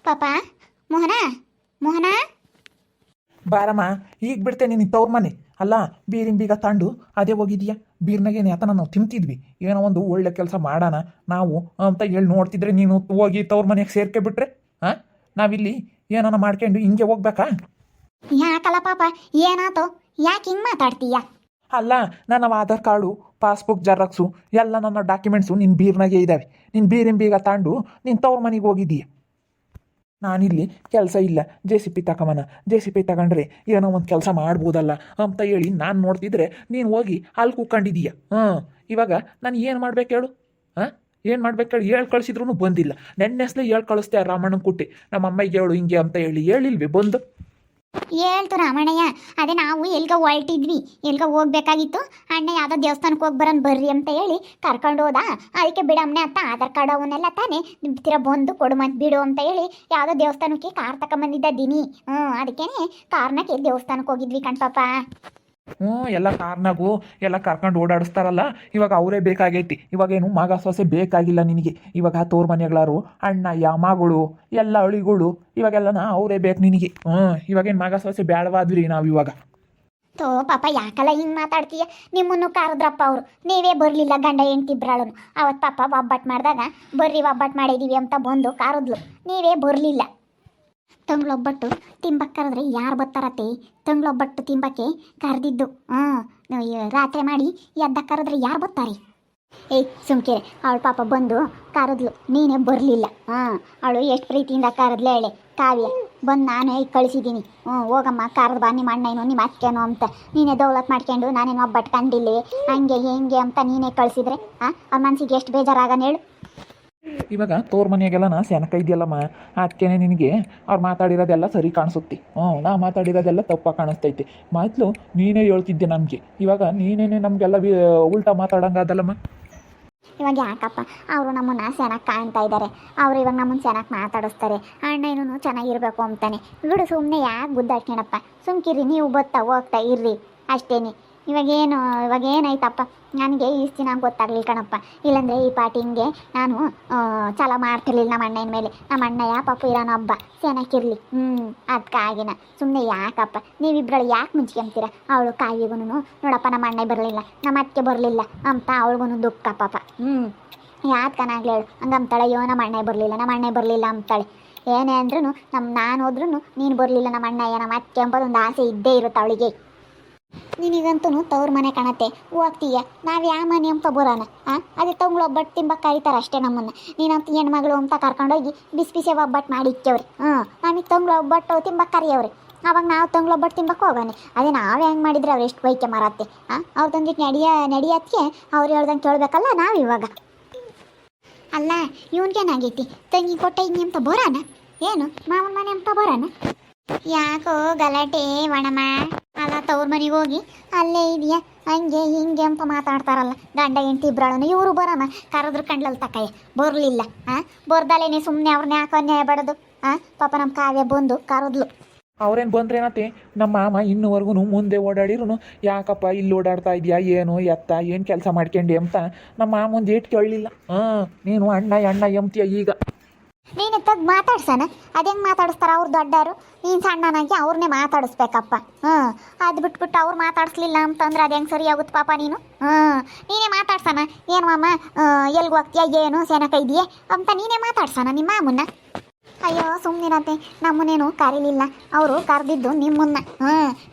ಪಾಪ ಮೋಹನ ಮೋಹನ ಬಾರಮ್ಮ ಈಗ ಬಿಡ್ತೇನೆ ನಿನ್ನ ತವ್ರ ಮನೆ ಅಲ್ಲ ಬೀರಿನ ಬೀಗ ತಂಡು ಅದೇ ಹೋಗಿದ್ಯಾ ಬೀರ್ನಾಗೇನು ಯಾತನ ನಾವು ತಿಂತಿದ್ವಿ ಏನೋ ಒಂದು ಒಳ್ಳೆ ಕೆಲಸ ಮಾಡೋಣ ನಾವು ಅಂತ ಹೇಳಿ ನೋಡ್ತಿದ್ರೆ ನೀನು ಹೋಗಿ ತವ್ರ ಮನೆಗೆ ಸೇರ್ಕೆ ಬಿಟ್ರೆ ಹಾಂ ನಾವಿಲ್ಲಿ ಏನಾನ ಮಾಡ್ಕೊಂಡು ಹಿಂಗೆ ಹೋಗ್ಬೇಕಾ? ಯಾಕಲ್ಲ ಪಾಪ ಏನಾತೋ ಯಾಕೆ ಹಿಂಗೆ ಮಾತಾಡ್ತೀಯ? ಅಲ್ಲ ನನ್ನ ಆಧಾರ್ ಕಾರ್ಡು ಪಾಸ್ಬುಕ್ ಜೆರಾಕ್ಸು ಎಲ್ಲ ನನ್ನ ಡಾಕ್ಯುಮೆಂಟ್ಸು ನಿನ್ನ ಬೀರ್ನಾಗೆ ಇದ್ದಾವೆ. ನಿನ್ನ ಬೀರಿನ ಬೀಗ ತಾಂಡು ನಿನ್ನ ತವ್ರ ಮನೆಗೆ ಹೋಗಿದ್ದೀಯ. ನಾನಿಲ್ಲಿ ಕೆಲಸ ಇಲ್ಲ, JCB ತಗೊಂಬನ, JCB ತಗೊಂಡ್ರೆ ಏನೋ ಒಂದು ಕೆಲಸ ಮಾಡ್ಬೋದಲ್ಲ ಅಂತ ಹೇಳಿ ನಾನು ನೋಡ್ತಿದ್ರೆ ನೀನು ಹೋಗಿ ಅಲ್ಲಿ ಕೂತ್ಕೊಂಡಿದ್ದೀಯ. ಇವಾಗ ನಾನು ಏನು ಮಾಡ್ಬೇಕು ಹೇಳು? ಏನು ಮಾಡ್ಬೇಕು ಹೇಳಿ? ಹೇಳಿ ಕಳಿಸಿದ್ರು ಬಂದಿಲ್ಲ. ನೆನ್ನೆಸ್ಲೆ ಹೇಳಿ ಕಳಿಸ್ತೆ ರಾಮಣ್ಣನ ಕುಟ್ಟಿ ನಮ್ಮ ಅಮ್ಮಗೆ ಹೇಳು ಹಿಂಗೆ ಅಂತ ಹೇಳಿ ಹೇಳಿಲ್ವೇ ಬಂದು? ಹೇಳ್ತು ರಾಮಣ್ಣಯ್ಯ, ಅದೇ ನಾವು ಎಲ್ಗ ಹೊರಟಿದ್ವಿ, ಎಲ್ಗ ಹೋಗ್ಬೇಕಾಗಿತ್ತು. ಅಣ್ಣ ಯಾವುದೋ ದೇವಸ್ಥಾನಕ್ಕೆ ಹೋಗಿ ಬರೋಣ ಬರ್ರಿ ಅಂತ ಹೇಳಿ ಕರ್ಕೊಂಡು ಹೋದ. ಅದಕ್ಕೆ ಬಿಡಮ್ಮನೆ ಅಂತ ಆಧಾರ್ ಕಾರ್ಡ್ ಅವನ್ನೆಲ್ಲ ತಾನೇ ತಿರ ಬಂದು ಕೊಡು ಮತ್ತೆ ಬಿಡು ಅಂತ ಹೇಳಿ ಯಾವುದೋ ದೇವಸ್ಥಾನಕ್ಕೆ ಕಾರ್ ತಗೊಂಬಂದಿದ್ದ ದಿನಿ. ಅದಕ್ಕೇನೆ ಕಾರ್ನಾಗೆ ದೇವಸ್ಥಾನಕ್ಕೆ ಹೋಗಿದ್ವಿ ಕಣ್ಪಾಪ. ಎಲ್ಲ ಕಾರ್ನಾಗೂ ಎಲ್ಲ ಕರ್ಕೊಂಡು ಓಡಾಡಿಸ್ತಾರಲ್ಲ, ಇವಾಗ ಅವರೇ ಬೇಕಾಗೈತಿ. ಇವಾಗೇನು ಮಗ ಸೊಸೆ ಬೇಕಾಗಿಲ್ಲ ನಿನಗೆ. ಇವಾಗ ತೋರ್ ಮನೆಗಳಾರು ಅಣ್ಣಯ್ಯ ಮಗಳು ಎಲ್ಲ ಅಳಿಗಳು ಇವಾಗೆಲ್ಲನ ಅವರೇ ಬೇಕು ನಿನಗೆ. ಇವಾಗೇನು ಮಗ ಸೊಸೆ ಬೇಡವಾದ್ರಿ ನಾವು ಇವಾಗ. ತೋ ಪಾಪ ಯಾಕಲ್ಲ ಹಿಂಗೆ ಮಾತಾಡ್ತೀಯ? ನಿಮ್ಮನ್ನು ಕರೆದ್ರಪ್ಪ ಅವರು, ನೀವೇ ಬರಲಿಲ್ಲ ಗಂಡ ಹೆಂಡ್ತಿಬ್ರಾಳು. ಅವತ್ತು ಪಾಪ ಒಬ್ಬಟ್ಟು ಮಾಡಿದಾಗ ಬರ್ರಿ ಒಬ್ಬಟ್ಟು ಮಾಡಿದ್ದೀವಿ ಅಂತ ಬಂದು ಕರೆದ್ಲು, ನೀವೇ ಬರಲಿಲ್ಲ. ತಂಗ್ಳೊಬ್ಬಟ್ಟು ತಿಂಬಕ್ಕೆ ಕರೆದ್ರೆ ಯಾರು ಬರ್ತಾರತ್ತೆ? ತಂಗ್ಳೊಬ್ಬಟ್ಟು ತಿಂಬಕ್ಕೆ ಕರೆದಿದ್ದು ರಾತ್ರಿ ಮಾಡಿ ಎದ್ದ ಕರೆದ್ರೆ ಯಾರು ಬರ್ತಾರೆ? ಏಯ್ ಸುಮ್ಕಿರೆ, ಅವಳು ಪಾಪ ಬಂದು ಕರೆದ್ಲು, ನೀನೇ ಬರಲಿಲ್ಲ. ಅವಳು ಎಷ್ಟು ಪ್ರೀತಿಯಿಂದ ಕರೆದ್ಲೆ ಹೇಳಿ ಕಾವ್ಯ ಬಂದು ನಾನು ಈಗ ಕಳಿಸಿದ್ದೀನಿ. ಹೋಗಮ್ಮ ಕರೆದು ಬಾ ನಿಮ್ಮ ಅಣ್ಣನೋ ನಿಮ್ಮ ಅಕ್ಕೇನೋ ಅಂತ. ನೀನೇ ದೌಲತ್ ಮಾಡ್ಕೊಂಡು ನಾನೇನು ಒಬ್ಬಟ್ಟು ಕಂಡಿಲ್ಲ ಹಂಗೆ ಹೆಂಗೆ ಅಂತ ನೀನೇ ಕಳಿಸಿದ್ರೆ ಅವ್ರ ಮನಸ್ಸಿಗೆ ಎಷ್ಟು ಬೇಜಾರಾಗನ ಹೇಳು? ಇವಾಗ ತೋರ್ ಮನೆಯಾಗೆಲ್ಲ ಸೆನಕ ಇದೆಯಲ್ಲಮ್ಮ, ಅದಕ್ಕೇನೆ ನಿನಗೆ ಅವ್ರು ಮಾತಾಡಿರೋದೆಲ್ಲ ಸರಿ ಕಾಣಿಸುತ್ತೆ. ನಾ ಮಾತಾಡಿರೋದೆಲ್ಲ ತಪ್ಪಾಗಿ ಕಾಣಿಸ್ತೈತಿ. ಮೊದಲು ನೀನೇ ಹೇಳ್ತಿದ್ದೆ ನಮಗೆ, ಇವಾಗ ನೀನೇನೆ ನಮಗೆಲ್ಲ ಉಲ್ಟಾ ಮಾತಾಡಂಗಾದಲ್ಲಮ್ಮ. ಇವಾಗ ಯಾಕಪ್ಪ ಅವರು ನಮ್ಮನ್ನ ಚೆನ್ನಾಗಿ ಕಾಣ್ತಾ ಇದ್ದಾರೆ, ಅವರು ಇವಾಗ ನಮ್ಮನ್ನು ಚೆನ್ನಾಗಿ ಮಾತಾಡಿಸ್ತಾರೆ, ಅಣ್ಣನೂ ಚೆನ್ನಾಗಿರ್ಬೇಕು ಅಂತಾನೆ. ಬಿಡು ಸುಮ್ಮನೆ ಯಾಕೆ ಗುದ್ದಾಡ್ಕಣಪ್ಪ, ಸುಮ್ಕಿರಿ, ನೀವು ಬತ್ತಾ ಹೋಗ್ತಾ ಇರ್ರಿ ಅಷ್ಟೇನೆ. ಇವಾಗೇನಾಯ್ತಪ್ಪ, ನನಗೆ ಇಷ್ಟು ದಿನ ಗೊತ್ತಾಗಲಿಲ್ಲ ಕಣಪ್ಪ. ಇಲ್ಲಾಂದರೆ ಈ ಪಾಟಿಂಗೆ ನಾನು ಛಲ ಮಾಡ್ತಿರ್ಲಿಲ್ಲ ನಮ್ಮ ಅಣ್ಣನ ಮೇಲೆ. ನಮ್ಮ ಅಣ್ಣಯ್ಯ ಪಾಪು ಇರೋನ ಹಬ್ಬ ಚೆನ್ನಾಗಿರ್ಲಿ. ಅದಕ್ಕಾಗಿನ ಸುಮ್ಮನೆ ಯಾಕಪ್ಪ ನೀವಿಬ್ರಲ್ಲಿ ಯಾಕೆ ಮುಂಚ್ಕೊಂತೀರ? ಅವಳು ಕಾಯಿಗೂ ನೋಡಪ್ಪ ನಮ್ಮ ಅಣ್ಣ ಬರಲಿಲ್ಲ, ನಮ್ಮ ಅತ್ತಿಗೆ ಬರಲಿಲ್ಲ ಅಂತ ಅವಳಿಗೂ ದುಃಖ ಪಾಪ. ಯಾಕನಾಗ್ಲಿ ಹೇಳು ಹಂಗಂತಾಳೆ, ಅಯ್ಯೋ ನಮ್ಮ ಅಣ್ಣ ಬರಲಿಲ್ಲ ಅಂತಾಳೆ. ಏನೇ ಅಂದ್ರೂ ನಾನು ಹೋದ್ರೂ ನೀನು ಬರಲಿಲ್ಲ ನಮ್ಮ ಅಣ್ಣಯ್ಯ ನಮ್ಮ ಅತ್ತಿಗೆ ಎಂಬುದೊಂದು ಆಸೆ ಇದ್ದೇ ಇರುತ್ತೆ ಅವಳಿಗೆ. ನಿನಗಂತೂ ತವ್ರ ಮನೆ ಕಾಣತ್ತೆ ಹೋಗ್ತೀಯ, ನಾವು ಯಾವ ಮನೆ ಅಂತ ಬರೋಣ? ಅದೇ ತಂಗ್ಳು ಒಬ್ಬಟ್ಟು ತಿಂಬಕ್ಕೆ ಕರೀತಾರೆ ಅಷ್ಟೇ ನಮ್ಮನ್ನು. ನೀನಂತ ಹೆಣ್ಮಗಳು ಅಂತ ಕರ್ಕೊಂಡೋಗಿ ಬಿಸಿ ಬಿಸಿ ಒಬ್ಬಟ್ಟು ಮಾಡಿ ಇಕ್ಕವ್ರಿ. ನಮಗೆ ತಂಗ್ಳು ಒಬ್ಬಟ್ಟು ತಿಂಬಕ್ಕೆ ಕರಿಯವ್ರಿ. ಅವಾಗ ನಾವು ತಂಗ್ಳು ಒಬ್ಬಟ್ಟು ತಿಂಬಕ್ಕೆ ಹೋಗೋಣ. ಅದೇ ನಾವು ಹೆಂಗೆ ಮಾಡಿದ್ರೆ ಅವ್ರು ಎಷ್ಟು ಬೈಕೆ ಮಾರತ್ತೆ. ಅವ್ರು ತಂದಿಟ್ಟು ನಡಿಯತ್ಗೆ ಅವ್ರು ಹೇಳ್ದಂಗೆ ಕೇಳಬೇಕಲ್ಲ ನಾವು ಇವಾಗ. ಅಲ್ಲ ಇವನ್ಗೇನಾಗೈತಿ? ತಂಗಿ ಕೊಟ್ಟ ಹಿಂಗೆ ಅಂತ ಬರೋಣ? ಏನು ಮಾವನ ಮನೆ ಅಂತ ಬರೋಣ? ಯಾಕೋ ಗಲಾಟೆ ಒಣಮ? ಅಲ್ಲ ತವ್ರ ಮನೆಗೆ ಹೋಗಿ ಅಲ್ಲೇ ಇದೆಯಾ ಹಂಗೆ ಹಿಂಗೆ ಅಂತ ಮಾತಾಡ್ತಾರಲ್ಲ ಗಂಡ ಹೆಂಡತಿ ಇಬ್ರಾಳನು. ಇವರು ಬರೋಣ ಕರೆದ್ರು ಕಂಡ್ಲಲ್ಲಿ ತಕಾಯ ಬರಲಿಲ್ಲ. ಬರ್ದಲೇನೆ ಸುಮ್ಮನೆ ಅವ್ರನ್ನ ಯಾಕೆ ಅನ್ಯಾಯ ಬಡೋದು? ಪಾಪ ನಮ್ಮ ಕಾವ್ಯ ಬಂದು ಕರೆದ್ಲು. ಅವ್ರೇನು ಬಂದ್ರೇನತ್ತೆ, ನಮ್ಮ ಮಾಮ ಇನ್ನೂವರೆಗೂ ಮುಂದೆ ಓಡಾಡಿರು ಯಾಕಪ್ಪ ಇಲ್ಲಿ ಓಡಾಡ್ತಾ ಇದೆಯಾ ಏನು ಎತ್ತ ಏನು ಕೆಲಸ ಮಾಡ್ಕೊಂಡಿ ಅಂತ ನಮ್ಮ ಮಾಮಂದು ಏಟ್ ಕೇಳಲಿಲ್ಲ. ನೀನು ಅಣ್ಣ ಎಂತೀಯ ಈಗ. ನೀನು ತಗ್ ಮಾತಾಡ್ಸಣ, ಅದೇಂಗೆ ಮಾತಾಡಿಸ್ತಾರ ಅವ್ರು ದೊಡ್ಡವರು, ನೀನು ಸಣ್ಣನಾಗಿ ಅವ್ರನ್ನೇ ಮಾತಾಡಿಸ್ಬೇಕಪ್ಪ. ಅದು ಬಿಟ್ಬಿಟ್ಟು ಅವ್ರು ಮಾತಾಡಿಸ್ಲಿಲ್ಲ ಅಂತಂದ್ರೆ ಅದು ಹೆಂಗೆ ಸರಿ ಆಗುತ್ತೆ ಪಾಪ? ನೀನೇ ಮಾತಾಡ್ಸಣ. ಏನು ಮಾಮ ಎಲ್ಗೆ ಹೋಗ್ತೀಯ ಏನು ಸೆನಕ ಇದೆಯೇ ಅಂತ ನೀನೇ ಮಾತಾಡ್ಸಣ ನಿಮ್ಮ ಮಾಮನ್ನ. ಅಯ್ಯೋ ಸುಮ್ಮನಿರತ್ತೆ, ನಮ್ಮನ್ನೇನು ಕರೀಲಿಲ್ಲ, ಅವರು ಕರೆದಿದ್ದು ನಿಮ್ಮನ್ನ.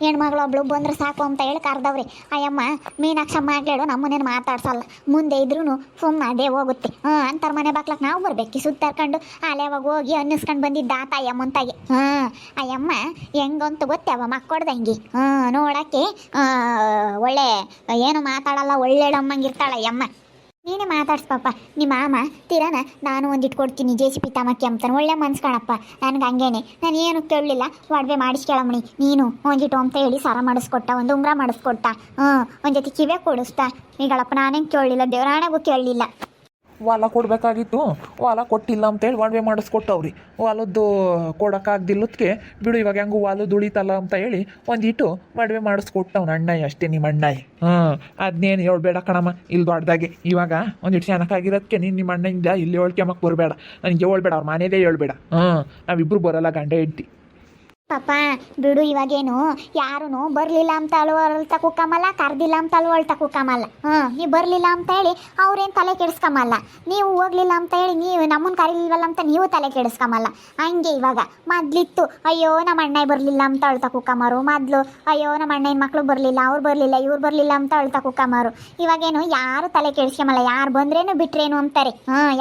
ಹೆಣ್ಮಗಳೊಬ್ಳು ಬಂದ್ರೆ ಸಾಕು ಅಂತ ಹೇಳಿ ಕರೆದವ್ರಿ. ಅಯ್ಯಮ್ಮ ಮೀನಾಕ್ಷಮ್ಮ ಆಗ್ಲೇಳು ನಮ್ಮನ್ನೇನು ಮಾತಾಡ್ಸಲ್ಲ, ಮುಂದೆ ಇದ್ರೂ ಸುಮ್ಮನೆ ಅದೇ ಹೋಗುತ್ತೆ. ಅಂತರ ಮನೆ ಬಾಕ್ಲಕ್ಕೆ ನಾವು ಬರ್ಬೇಕು ಸುತ್ತಾರ್ಕೊಂಡು ಅಲ್ಲೇವಾಗ ಹೋಗಿ ಅನ್ನಿಸ್ಕೊಂಡು ಬಂದಿದ್ದ ಆತ ಅಯ್ಯಮ್ಮಂತಾಗೆ. ಅಯ್ಯಮ್ಮ ಹೆಂಗಂತ ಗೊತ್ತೇವ ಮಕ್ಕಳ್ದಂಗೆ ನೋಡೋಕ್ಕೆ ಒಳ್ಳೆ ಏನು ಮಾತಾಡಲ್ಲ, ಒಳ್ಳೆಳಮ್ಮಂಗಿರ್ತಾಳೆ ಅಯ್ಯಮ್ಮ. ನೀನೇ ಮಾತಾಡ್ಸ್ಪಪ್ಪ ನಿಮ್ಮ ಮಾಮ ತೀರಾನ. ನಾನು ಒಂದಿಟ್ಟು ಕೊಡ್ತೀನಿ JCB ತಮಕ್ಕೆ ಅಂತಾನೆ ಒಳ್ಳೆ ಮನ್ಸು ಕಾಣಪ್ಪ. ನನಗೆ ಹಂಗೇನೆ, ನಾನು ಏನು ಕೇಳಲಿಲ್ಲ, ಒಡವೆ ಮಾಡಿಸ್ಕೇಳಮ್ಮಣಿ ನೀನು ಒಂದಿಟ್ಟು ಅಂತ ಹೇಳಿ ಸರ ಮಾಡಿಸ್ಕೊಟ್ಟ, ಒಂದು ಉಂಗುರ ಮಾಡಿಸ್ಕೊಟ್ಟ, ಒಂದು ಜೊತೆ ಕಿವೆ ಕೊಡಿಸ್ತಾ. ಈಗಳಪ್ಪ ನಾನೇನು ಕೇಳಲಿಲ್ಲ, ದೇವರಾಣಗೂ ಕೇಳಲಿಲ್ಲ. ಹೊಲ ಕೊಡಬೇಕಾಗಿತ್ತು, ಹೊಲ ಕೊಟ್ಟಿಲ್ಲ ಅಂತೇಳಿ ಒಡವೆ ಮಾಡಿಸ್ಕೊಟ್ಟವ್ರಿ. ಹೊಲದ್ದು ಕೊಡೋಕ್ಕಾಗ್ದಿಲ್ಲದಕ್ಕೆ ಬಿಡು ಇವಾಗ ಹೆಂಗೂ ಹೊಲದ್ದು ಉಳಿತಲ್ಲ ಅಂತ ಹೇಳಿ ಒಂದಿಟ್ಟು ಒಡವೆ ಮಾಡಿಸ್ಕೊಟ್ಟವ್ನು ಅಣ್ಣಯ್ಯ ಅಷ್ಟೇ, ನಿಮ್ಮ ಅಣ್ಣಯ್ಯ. ಅದನ್ನೇನು ಹೇಳ್ಬೇಡ ಕಣಮ್ಮ, ಇಲ್ಲಿ ದೊಡ್ಡದಾಗೆ ಇವಾಗ ಒಂದಿಟ್ಟು ಚೆನ್ನಾಗಿರೋದಕ್ಕೆ ನಿಮ್ಮ ಅಣ್ಣಯಿಂದ ಇಲ್ಲಿ ಹೇಳ್ಕೊಂಬಕ್ಕೆ ಬರಬೇಡ, ನನಗೆ ಹೇಳ್ಬೇಡ, ಅವ್ರ ಮನೇದೇ ಹೇಳ್ಬೇಡ. ನಾವಿಬ್ಬರು ಬರೋಲ್ಲ ಗಂಡ ಹೆಂಡ್ತಿ. ಪಾಪ ಬಿಡು, ಇವಾಗೇನು ಯಾರೂ ಬರಲಿಲ್ಲ ಅಂತ ಅಳ್ತಾ ಕುಕ್ಕಮಲ್ಲ, ಕರ್ದಿಲ್ಲ ಅಂತ ಅಳ್ತಾ ಕುಕ್ಕಮಲ್ಲ. ನೀವು ಬರಲಿಲ್ಲ ಅಂತ ಹೇಳಿ ಅವ್ರೇನು ತಲೆ ಕೆಡಿಸ್ಕೊಂಬಲ್ಲ, ನೀವು ಹೋಗ್ಲಿಲ್ಲ ಅಂತ ಹೇಳಿ ನೀವು ನಮ್ಮನ್ನು ಕರೀಲಿಲ್ವಲ್ಲ ಅಂತ ನೀವು ತಲೆ ಕೆಡಿಸ್ಕೊಂಬಲ್ಲ. ಹಂಗೆ ಇವಾಗ ಮೊದ್ಲಿತ್ತು, ಅಯ್ಯೋ ನಮ್ಮ ಅಣ್ಣ ಬರಲಿಲ್ಲ ಅಂತ ಅಳ್ತಾ ಕುಕ್ಕಮಾರು. ಮೊದಲು ಅಯ್ಯೋ ನಮ್ಮ ಅಣ್ಣನ ಮಕ್ಕಳು ಬರಲಿಲ್ಲ, ಅವ್ರು ಬರಲಿಲ್ಲ, ಇವ್ರು ಬರಲಿಲ್ಲ ಅಂತ ಅಳ್ತಾ ಕುಕ್ಕಮಾರು. ಇವಾಗೇನು ಯಾರು ತಲೆ ಕೆಡಿಸ್ಕೊಂಬಲ್ಲ, ಯಾರು ಬಂದ್ರೇನು ಬಿಟ್ರೇನು ಅಂತಾರೆ.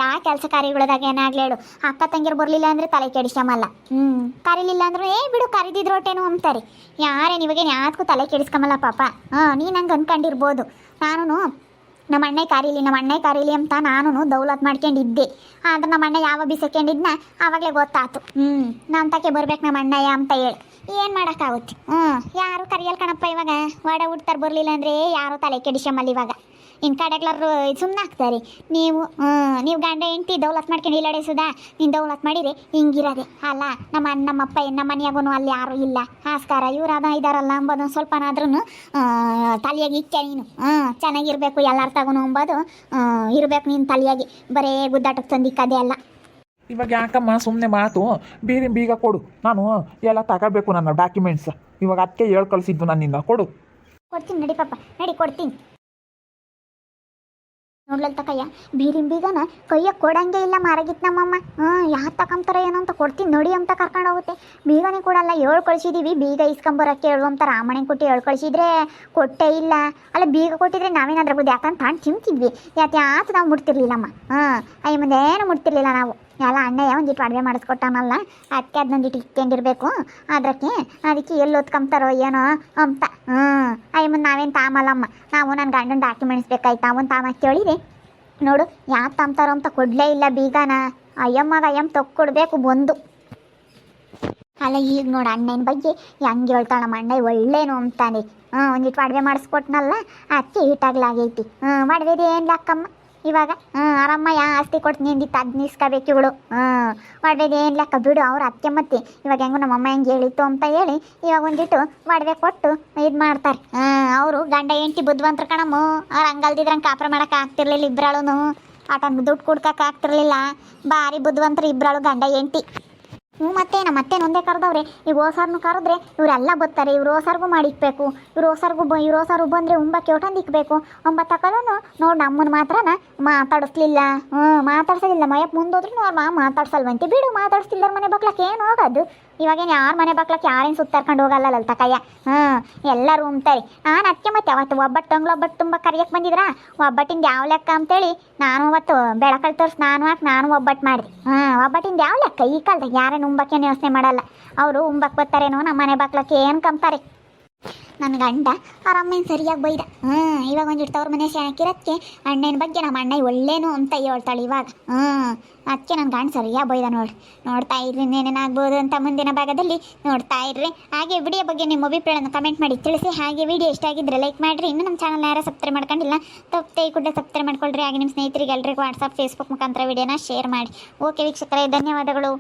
ಯಾವ ಕೆಲಸ ಕಾರ್ಯಗಳದಾಗ ಏನಾಗ್ಲಿ ಹೇಳು, ಅಕ್ಕ ತಂಗಿರು ಬರಲಿಲ್ಲ ಅಂದರೆ ತಲೆ ಕೆಡಿಸ್ಕೊಂಬಲ್ಲ. ಕರೀಲಿಲ್ಲ ಅಂದ್ರೆ ಬಿಡು ಕರಿದಿದ್ರೋಟೇನು ಅಂತಾರೆ. ಯಾರೇನು ಇವಾಗೇನು ಯಾತ್ಗೂ ತಲೆ ಕೆಡಿಸ್ಕೊಂಬಲ್ಲ ಪಾಪ. ನೀನು ಹಂಗೆ ಅನ್ಕೊಂಡಿರ್ಬೋದು. ನಾನು ನಮ್ಮ ಅಣ್ಣ ಕರೀಲಿ ಅಂತ ನಾನು ದೌಲತ್ ಮಾಡ್ಕೊಂಡಿದ್ದೆ. ಆದ್ರೆ ನಮ್ಮ ಅಣ್ಣ ಯಾವ ಬಿಸಕೊಂಡಿದ್ನ ಆವಾಗಲೇ ಗೊತ್ತಾಯ್ತು. ನಾನು ತಕ್ಕೆ ಬರ್ಬೇಕು ನಮ್ಮ ಅಣ್ಣಯ್ಯ ಅಂತ ಹೇಳಿ ಏನು ಮಾಡೋಕ್ಕಾಗುತ್ತೆ. ಯಾರು ಕರಿಯಲ್ ಕಣಪ್ಪ ಇವಾಗ. ಒಡ ಹುಡ್ತಾರೆ ಬರಲಿಲ್ಲ ಅಂದರೆ ಯಾರು ತಲೆ ಕೆಡಿಸ್ಕೊಂಬಲ್ಲ ಇವಾಗ. ಇನ್ನು ಕಡೆಗ್ಲಾರು ಸುಮ್ಮನೆ ಆಗ್ತಾರೆ. ನೀವು ಗಂಡ ಹೆಂಡ್ತಿ ದೌಲತ್ ಮಾಡ್ಕೊಂಡು ಇಲ್ಲಡೆಸುದ, ನೀನು ದೌಲತ್ ಮಾಡಿರಿ ಹಿಂಗಿರೋದೆ ಅಲ್ಲ. ನಮ್ಮಪ್ಪ ನಮ್ಮ ಮನೆಯಾಗೂ ಅಲ್ಲಿ ಯಾರೂ ಇಲ್ಲ, ಆಸ್ಕಾರ ಇವ್ರು ಇದಾರಲ್ಲ ಅಂಬೋದು ಸ್ವಲ್ಪನಾದ್ರೂ ತಲೆಯಾಗಿ ಇಕ್ಕೆ ನೀನು. ಚೆನ್ನಾಗಿರ್ಬೇಕು ಎಲ್ಲರ ತಗೋನು ಅಂಬೋದು ಇರಬೇಕು ನೀನು ತಲೆಯಾಗಿ. ಬರೇ ಗುದ್ದಾಟಕ್ಕೆ ತಂದಿಕ್ಕದೇ ಅಲ್ಲ. ಇವಾಗ ಯಾಕಮ್ಮ ಸುಮ್ಮನೆ ಮಾತು, ಬೇರೆ ಬೀಗ ಕೊಡು, ನಾನು ಎಲ್ಲ ತಗೋಬೇಕು ನನ್ನ ಡಾಕ್ಯುಮೆಂಟ್ಸ್. ಇವಾಗ ಅದಕ್ಕೆ ಹೇಳಿ ಕಳಿಸಿದ್ದು ನನ್ನಿಂದ, ಕೊಡು. ಕೊಡ್ತೀನಿ ನಡಿ ಪಾಪ, ನಡಿ ಕೊಡ್ತೀನಿ. ನೋಡ್ಲಲ್ ತಕಯ್ಯ, ಬೀರಿನ ಬೀಗನ ಕೈಯಾಗ ಕೊಡಂಗೆ ಇಲ್ಲ ಮಾರಾಗಿತ್ತು ನಮ್ಮಮ್ಮ. ಯಾರು ತಗೊಂತಾರೆ ಏನೋ ಅಂತ ಕೊಡ್ತೀನಿ ನೋಡಿ ಅಂತ ಕರ್ಕೊಂಡು ಹೋಗುತ್ತೆ. ಬೀಗನೇ ಕೊಡಲ್ಲ. ಹೇಳಿ ಕಳಿಸಿದ್ದೀವಿ ಬೀಗ ಇಸ್ಕೊಂಬರೋಕ್ಕೆ ಹೇಳು ಅಂತ ರಾಮಣ್ಣನ ಕೊಟ್ಟು ಹೇಳಿ ಕಳಿಸಿದ್ರೆ ಕೊಟ್ಟೇ ಇಲ್ಲ. ಅಲ್ಲ ಬೀಗ ಕೊಟ್ಟಿದ್ರೆ ನಾವೇನಾದ್ರೂ ಬೋದು ಯಾಕಂತ ತಾಂಡು ತಿಂತಿದ್ವಿ. ಯಾತು ನಾವು ಮುಟ್ತಿರ್ಲಿಲ್ಲಮ್ಮ. ಅಯ್ಯ ಮುಂದೇನು ಮುಟ್ತಿರ್ಲಿಲ್ಲ ನಾವು. ಎಲ್ಲ ಅಣ್ಣಯ್ಯ ಒಂದಿಟ್ಟು ಅಡುಗೆ ಮಾಡಿಸ್ಕೊಟ್ಟಾನಲ್ಲ, ಅದಕ್ಕೆ ಅದನ್ನೊಂದಿಟ್ಟು ಇಟ್ಕೊಂಡಿರ್ಬೇಕು. ಅದಕ್ಕೆ ಎಲ್ಲಿ ಹೊತ್ಕೊಂತಾರೋ ಏನೋ ಅಂತ. ಅಯ್ಯ ಮುಂದೆ ನಾವೇನು ತಾಮಲ್ಲಮ್ಮ. ನಾವು ನನ್ನ ಗಂಡನ ಡಾಕ್ಯುಮೆಂಟ್ಸ್ ಬೇಕಾಯ್ತು, ಅವನು ತಾಮ ಕೇಳಿರಿ ನೋಡು ಯಾಕೆ ತಂತಾರೋ ಅಂತ ಕೊಡಲೇ ಇಲ್ಲ ಬೀಗನ. ಅಯ್ಯಮ್ಮ ತೊಕ್ಕೊಡ್ಬೇಕು ಬಂದು. ಅಲ್ಲ ಈಗ ನೋಡು ಅಣ್ಣನ ಬಗ್ಗೆ ಹೆಂಗೆ ಹೇಳ್ತಾಳೆ ನಮ್ಮ ಅಣ್ಣ ಒಳ್ಳೇನು ಅಂತಾನೆ. ಒಂದಿಟ್ಟು ಅಡುಗೆ ಮಾಡಿಸ್ಕೊಟ್ನಲ್ಲ ಅದಕ್ಕೆ ಈಟಾಗ್ಲಾಗೈತಿ. ಒಡವೆದು ಏನು ಅಕ್ಕಮ್ಮ ಇವಾಗ. ಆರಾಮಯ್ಯ ಆಸ್ತಿ ಕೊಡ್ತೀನಿ ಅಂದಿತ್ತು, ಅದನ್ನ ಇಸ್ಕೋಬೇಕು ಇವಳು. ಒಡವೆದು ಏನು ಲೆಕ್ಕ ಬಿಡು. ಅವ್ರು ಅದಕ್ಕೆ ಮತ್ತೆ ಇವಾಗ ಹೆಂಗು ನಮ್ಮಮ್ಮ ಹೆಂಗೆ ಹೇಳಿತ್ತು ಅಂತ ಹೇಳಿ ಇವಾಗ ಒಂದಿಟ್ಟು ಒಡವೆ ಕೊಟ್ಟು ಇದು ಮಾಡ್ತಾರೆ. ಅವರು ಗಂಡ ಹೆಂಡ್ತಿ ಬುದ್ಧಿವಂತರ ಕಣಮ್ಮ. ಅವ್ರು ಹಂಗಲ್ದಿದ್ರಂಗೆ ಕಾಪುರ ಮಾಡೋಕೆ ಆಗ್ತಿರ್ಲಿಲ್ಲ ಇಬ್ಬರಾಳು. ಆಟ ದುಡ್ಡು ಕುಡ್ಕಕ್ಕೆ ಆಗ್ತಿರ್ಲಿಲ್ಲ. ಭಾರಿ ಬುದ್ಧಿವಂತರು ಇಬ್ಬರಾಳು ಗಂಡ ಹೆಂಡ್ತಿ. ಮತ್ತೆ ಒಂದೇ ಕರೆದವ್ರೆ. ಈಗ ಓಸಾರ್ನು ಕರೆದ್ರೆ ಇವರೆಲ್ಲ ಬರ್ತಾರೆ. ಇವ್ರು ಓಸಾರ್ಗೂ ಮಾಡಿಕ್ಬೇಕು. ಇವ್ರು ಓಸಾರು ಬಂದರೆ ಉಂಬಕ್ಕೆ ಒಟ್ಟಂದಿಕ್ಬೇಕು. ತಕೊಳ್ಳೋನು ನೋಡಿ ನಮ್ಮನ್ನು ಮಾತ್ರನ ಮಾತಾಡಿಸ್ಲಿಲ್ಲ. ಮಾತಾಡ್ಸೋದಿಲ್ಲ. ಮಯಕ್ಕೆ ಮುಂದೋದ್ರೂ ಅವ್ರು ಮಾತಾಡ್ಸಲ್ವಂತೆ. ಬಿಡು, ಮಾತಾಡಿಸ್ತಿಲ್ಲವ್ರ ಮನೆ ಬಕ್ಲಕ್ಕೆ ಏನು ಹೋಗೋದು. ಇವಾಗೇನು ಯಾರ ಮನೆ ಬಕ್ಲಕ್ಕೆ ಯಾರೇನು ಸುತ್ತಾರ್ಕೊಂಡು ಹೋಗಲ್ಲ ತಕಯ್ಯ. ಎಲ್ಲರೂ ಉಂತಾರೆ. ನಾನು ಅದಕ್ಕೆ ಮತ್ತೆ ಅವತ್ತು ಒಬ್ಬಟ್ಟು ತುಂಬ ಕರಿಯಕ್ಕೆ ಬಂದಿದ್ರಾ. ಒಬ್ಬಟ್ಟಿಂದ ಯಾವ ಲೆಕ್ಕ ಅಂತೇಳಿ ನಾನು ಅವತ್ತು ಬೆಳಕಲ್ಲಿ ತೋರಿಸಿ ನಾನು ಒಬ್ಬಟ್ಟು ಮಾಡಿದೆ. ಒಬ್ಬಟ್ಟಿಂದ ಯಾವ ಲೆಕ್ಕ ಈ ಕಾಲದಾಗ ಯಾರೇನು ಉಂಬಕ್ಕೇನು ಯೋಚನೆ ಮಾಡಲ್ಲ. ಅವರು ಉಂಬಕ್ಕೆ ಬರ್ತಾರೇನೋ ನಮ್ಮ ಮನೆ ಬಾಕ್ಲಕ್ಕೆ ಏನು ಕಂತಾರೆ. ನನ್ನ ಗಂಡ ಆರಾಮೇನು ಸರಿಯಾಗಿ ಬೈದ. ಇವಾಗ ಒಂದಿಟ್ಟು ಅವ್ರ ಮನೆ ಶಾಣಕ್ಕಿರೋದಕ್ಕೆ ಅಣ್ಣನ ಬಗ್ಗೆ ನಮ್ಮ ಅಣ್ಣ ಒಳ್ಳೇನು ಅಂತ ಹೇಳ್ತಾಳೆ ಇವಾಗ. ಅದಕ್ಕೆ ನನ್ನ ಗಂಡ ಸರಿಯಾಗಿ ಬೈದ. ನೋಡ್ತಾ ಇರ್ರಿ ಏನೇನಾಗ್ಬೋದು ಅಂತ ಮುಂದಿನ ಭಾಗದಲ್ಲಿ ನೋಡ್ತಾ ಇರ್ರಿ. ಹಾಗೆ ವಿಡಿಯೋ ಬಗ್ಗೆ ನಿಮ್ಮ ಅಭಿಪ್ರಾಯನ ಕಮೆಂಟ್ ಮಾಡಿ ತಿಳಿಸಿ. ಹಾಗೆ ವಿಡಿಯೋ ಇಷ್ಟ ಆಗಿದ್ದರೆ ಲೈಕ್ ಮಾಡಿರಿ. ಇನ್ನೂ ನಮ್ಮ ಚಾನಲ್ನ ಯಾರು ಸಬ್ಸ್ಕ್ರೈಬ್ ಮಾಡ್ಕೊಂಡಿಲ್ಲ ತಪ್ಪದೆ ಈ ಕೂಡ ಸಬ್ಸ್ಕ್ರೈಬ್ ಮಾಡ್ಕೊಳ್ರಿ. ಹಾಗೆ ನಿಮ್ಮ ಸ್ನೇಹಿತರಿಗೆ ಎಲ್ಲರಿಗೂ ವಾಟ್ಸಪ್ ಫೇಸ್ಬುಕ್ ಮುಖಾಂತರ ವಿಡಿಯೋನ ಶೇರ್ ಮಾಡಿ. ಓಕೆ ವೀಕ್ಷಕರೇ, ಧನ್ಯವಾದಗಳು.